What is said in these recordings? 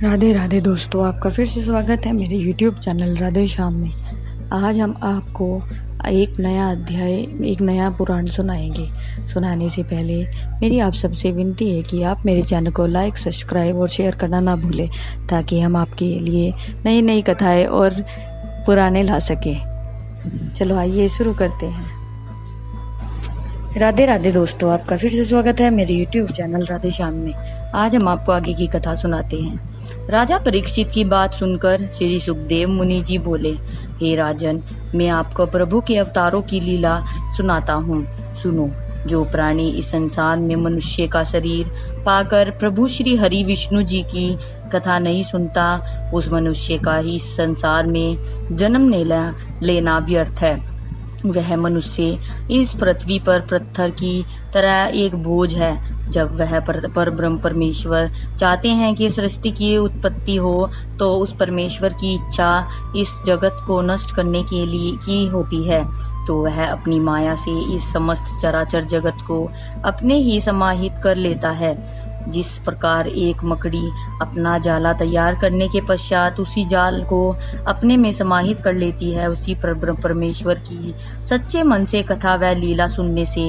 राधे राधे दोस्तों, आपका फिर से स्वागत है मेरे YouTube चैनल राधे श्याम में। आज हम आपको एक नया अध्याय, एक नया पुराण सुनाएंगे। सुनाने से पहले मेरी आप सबसे विनती है कि आप मेरे चैनल को लाइक, सब्सक्राइब और शेयर करना ना भूलें, ताकि हम आपके लिए नई नई कथाएं और पुराने ला सकें। चलो आइए शुरू करते हैं। राधे राधे दोस्तों, आपका फिर से स्वागत है मेरे YouTube चैनल राधे श्याम में। आज हम आपको आगे की कथा सुनाते हैं। राजा परीक्षित की बात सुनकर श्री सुखदेव मुनि जी बोले, हे राजन, मैं आपको प्रभु के अवतारों की लीला सुनाता हूँ। सुनो। जो प्राणी इस संसार में मनुष्य का शरीर पाकर प्रभु श्री हरि विष्णु जी की कथा नहीं सुनता, उस मनुष्य का ही इस संसार में जन्म लेना व्यर्थ है। वह मनुष्य इस पृथ्वी पर पत्थर की तरह एक बोझ है। जब वह पर ब्रह्म परमेश्वर चाहते हैं कि सृष्टि की उत्पत्ति हो, तो उस परमेश्वर की इच्छा इस जगत को नष्ट करने के लिए की होती है। तो वह अपनी माया से इस समस्त चराचर जगत को अपने ही समाहित कर लेता है। जिस प्रकार एक मकड़ी अपना जाला तैयार करने के पश्चात उसी जाल को अपने में समाहित कर लेती है, उसी परमेश्वर की सच्चे मन से कथा व लीला सुनने से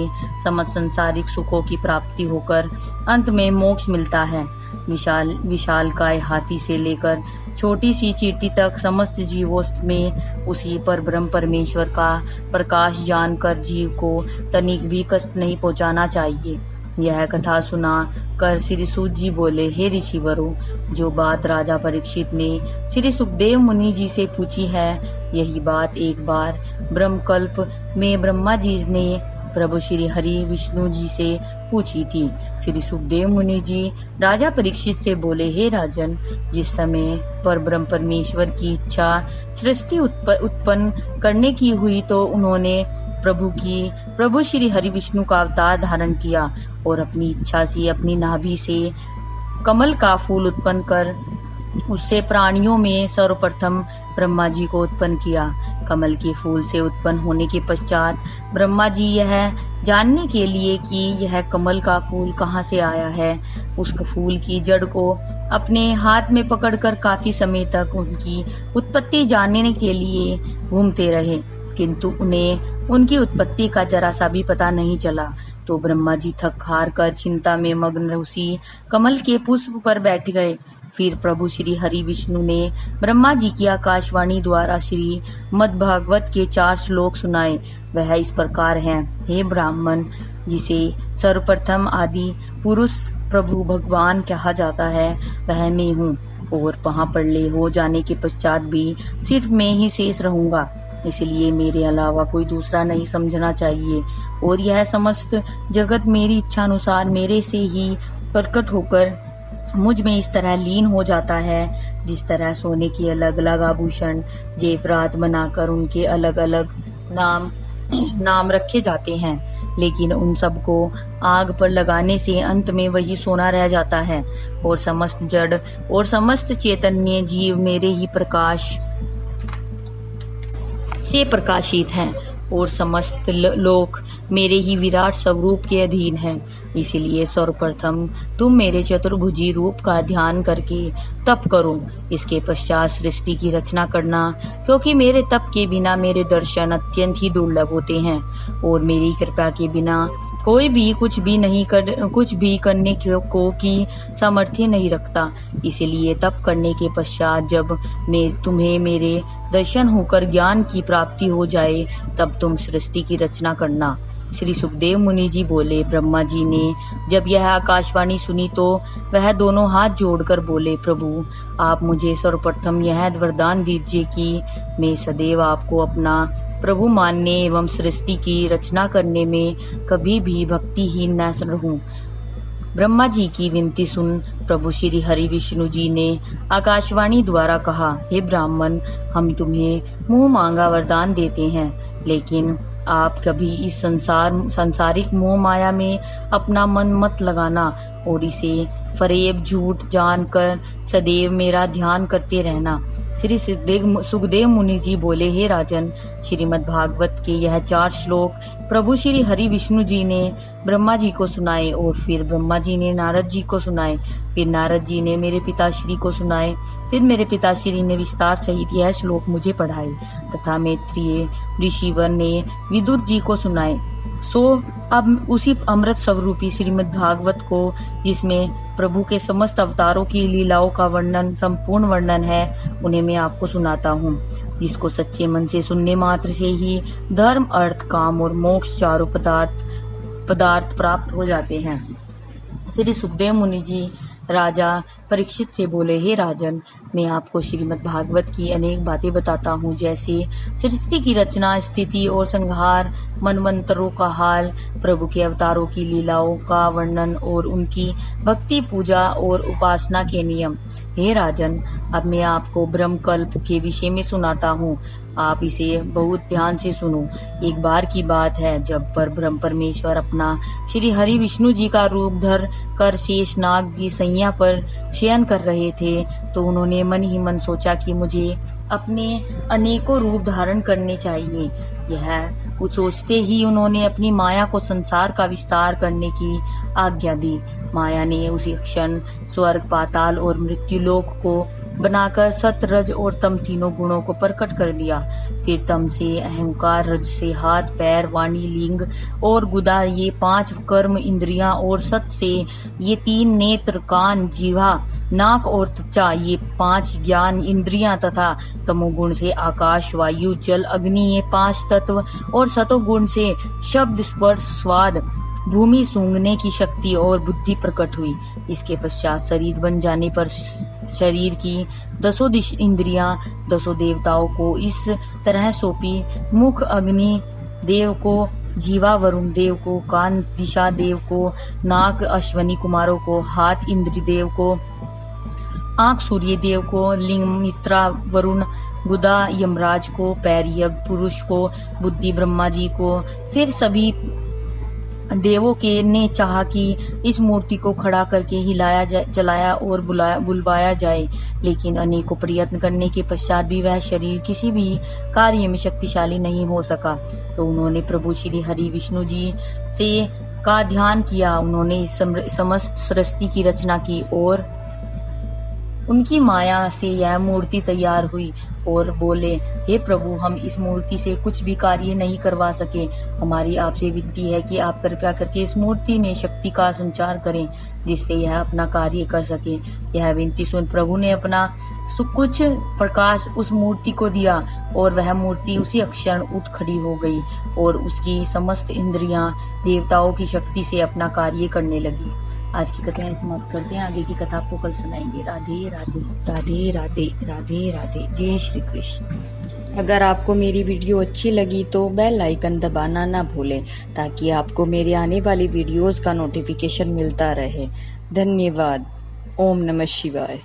समस्त संसारिक सुखों की प्राप्ति होकर अंत में मोक्ष मिलता है। विशाल काय हाथी से लेकर छोटी सी चींटी तक समस्त जीवों में उसी पर ब्रह्म परमेश्वर का प्रकाश जानकर जीव को तनिक भी कष्ट नहीं पहुंचाना चाहिए। यह कथा सुना कर श्री सूत जी बोले, हे ऋषिवरों, जो बात राजा परीक्षित ने श्री सुखदेव मुनि जी से पूछी है, यही बात एक बार ब्रह्मकल्प में ब्रह्मा जी ने प्रभु श्री हरि विष्णु जी से पूछी थी। श्री सुखदेव मुनि जी राजा परीक्षित से बोले, हे राजन, जिस समय पर ब्रह्म परमेश्वर की इच्छा सृष्टि उत्पन्न करने की हुई, तो उन्होंने प्रभु श्री हरि विष्णु का अवतार धारण किया और अपनी इच्छा से अपनी नाभि से कमल का फूल उत्पन्न कर उससे प्राणियों में सर्वप्रथम ब्रह्मा जी को उत्पन्न किया। कमल के फूल से उत्पन्न होने के पश्चात ब्रह्मा जी यह जानने के लिए कि यह कमल का फूल कहाँ से आया है, उस फूल की जड़ को अपने हाथ में पकड़कर काफी समय तक उनकी उत्पत्ति जानने के लिए घूमते रहे, किंतु उन्हें उनकी उत्पत्ति का जरा सा भी पता नहीं चला। तो ब्रह्मा जी थक हार कर चिंता में मग्न उसी कमल के पुष्प पर बैठ गए। फिर प्रभु श्री हरि विष्णु ने ब्रह्मा जी की आकाशवाणी द्वारा श्री मद्भागवत के 4 श्लोक सुनाए। वह इस प्रकार हैं, हे ब्राह्मण, जिसे सर्वप्रथम आदि पुरुष प्रभु भगवान कहा जाता है, वह मैं हूँ, और वहाँ प्रलय हो जाने के पश्चात भी सिर्फ मैं ही शेष रहूंगा। इसलिए मेरे अलावा कोई दूसरा नहीं समझना चाहिए, और यह समस्त जगत मेरी इच्छा अनुसार मेरे से ही प्रकट होकर मुझ में इस तरह लीन हो जाता है, जिस तरह सोने के अलग अलग आभूषण जेवरात बनाकर उनके अलग अलग नाम रखे जाते हैं, लेकिन उन सबको आग पर लगाने से अंत में वही सोना रह जाता है। और समस्त जड़ और समस्त चैतन्य जीव मेरे ही प्रकाश से प्रकाशित हैं, और समस्त लोक मेरे ही विराट स्वरूप के अधीन हैं। इसलिए सर्वप्रथम तुम मेरे चतुर्भुजी रूप का ध्यान करके तप करो, इसके पश्चात सृष्टि की रचना करना, क्योंकि मेरे तप के बिना मेरे दर्शन अत्यंत ही दुर्लभ होते हैं, और मेरी कृपा के बिना कोई भी कुछ भी करने को की सामर्थ्य नहीं रखता। इसलिए तप करने के पश्चात जब तुम्हें मेरे दर्शन होकर ज्ञान की प्राप्ति हो जाए, तब तुम सृष्टि की रचना करना। श्री सुखदेव मुनि जी बोले, ब्रह्मा जी ने जब यह आकाशवाणी सुनी तो वह दोनों हाथ जोड़कर बोले, प्रभु, आप मुझे सर्वप्रथम यह वरदान दीजिए कि मैं सदैव आपको अपना प्रभु मानने एवं सृष्टि की रचना करने में कभी भी भक्तिहीन न रहूं। ब्रह्मा जी की विनती सुन प्रभु श्री हरि विष्णु जी ने आकाशवाणी द्वारा कहा, हे ब्राह्मण, हम तुम्हें मुंह मांगा वरदान देते हैं, लेकिन आप कभी इस सांसारिक मोह माया में अपना मन मत लगाना, और इसे फरेब झूठ जानकर सदैव मेरा ध्यान करते रहना। श्री सुखदेव मुनि जी बोले, हे राजन, श्रीमद् भागवत के यह 4 श्लोक प्रभु श्री हरि विष्णु जी ने ब्रह्मा जी को सुनाए और फिर ब्रह्मा जी ने नारद जी को सुनाए, फिर नारद जी ने मेरे पिताश्री को सुनाए, फिर मेरे पिताश्री ने विस्तार सहित यह श्लोक मुझे पढ़ाए तथा मैत्रेय ऋषिवर ने विदुर जी को सुनाए। सो अब उसी अमृत स्वरूपी श्रीमद् भागवत को, जिसमें प्रभु के समस्त अवतारों की लीलाओं का वर्णन, संपूर्ण वर्णन है, उन्हें मैं आपको सुनाता हूँ, जिसको सच्चे मन से सुनने मात्र से ही धर्म, अर्थ, काम और मोक्ष चारों पदार्थ प्राप्त हो जाते हैं। श्री सुखदेव मुनि जी राजा परीक्षित से बोले, हे राजन, मैं आपको श्रीमद् भागवत की अनेक बातें बताता हूँ, जैसे सृष्टि की रचना, स्थिति और संहार, मनवंतरों का हाल, प्रभु के अवतारों की लीलाओं का वर्णन और उनकी भक्ति, पूजा और उपासना के नियम। हे राजन, अब मैं आपको ब्रह्मकल्प के विषय में सुनाता हूँ, आप इसे बहुत ध्यान से सुनो। एक बार की बात है, जब परब्रह्म परमेश्वर अपना श्री हरि विष्णु जी का रूप धर कर शेष नाग की सैया पर शयन कर रहे थे, तो उन्होंने मन ही मन सोचा कि मुझे अपने अनेकों रूप धारण करने चाहिए। यह सोचते ही उन्होंने अपनी माया को संसार का विस्तार करने की आज्ञा दी। माया ने उसी क्षण स्वर्ग, पाताल और मृत्युलोक को बनाकर सत, रज और तम तीनों गुणों को प्रकट कर दिया। फिर तम से अहंकार, रज से हाथ, पैर, वाणी, लिंग और गुदा ये 5 कर्म इंद्रियां और सत से ये 3 नेत्र, कान, जीवा, नाक और त्वचा ये 5 ज्ञान इंद्रियां तथा तमोगुण से आकाश, वायु, जल, अग्नि ये 5 तत्व और सतोगुण से शब्द, स्पर्श, स्वाद, भूमि सूंघने की शक्ति और बुद्धि प्रकट हुई। इसके पश्चात शरीर बन जाने पर शरीर की 10 इंद्रियां 10 देवताओं को इस तरह सौंपी। मुख अग्नि देव को, जीवा वरुण देव को, कान दिशा देव को, नाक अश्वनी कुमारों को, हाथ इंद्र देव को, आंख सूर्य देव को, लिंग मित्रा वरुण, गुदा यमराज को, पैर यज्ञ पुरुष को, बुद्धि ब्रह्मा जी को। फिर सभी देवों के ने चाहा कि इस मूर्ति को खड़ा करके हिलाया जाए, चलाया और बुलवाया जाए, लेकिन अनेकों प्रयत्न करने के पश्चात भी वह शरीर किसी भी कार्य में शक्तिशाली नहीं हो सका। तो उन्होंने प्रभु श्री हरि विष्णु जी से का ध्यान किया। उन्होंने इस समस्त सृष्टि की रचना की और उनकी माया से यह मूर्ति तैयार हुई और बोले, हे प्रभु, हम इस मूर्ति से कुछ भी कार्य नहीं करवा सके। हमारी आपसे विनती है कि आप कृपया करके इस मूर्ति में शक्ति का संचार करें, जिससे यह अपना कार्य कर सके। यह विनती सुन प्रभु ने अपना कुछ प्रकाश उस मूर्ति को दिया और वह मूर्ति उसी क्षण उठ खड़ी हो गई और उसकी समस्त इंद्रियां देवताओं की शक्ति से अपना कार्य करने लगी। आज की कथा समाप्त करते हैं, आगे की कथा आपको कल सुनाएंगे। राधे राधे राधे राधे राधे राधे। जय श्री कृष्ण। अगर आपको मेरी वीडियो अच्छी लगी तो बेल आइकन दबाना ना भूलें, ताकि आपको मेरे आने वाली वीडियोस का नोटिफिकेशन मिलता रहे। धन्यवाद। ओम नमः शिवाय।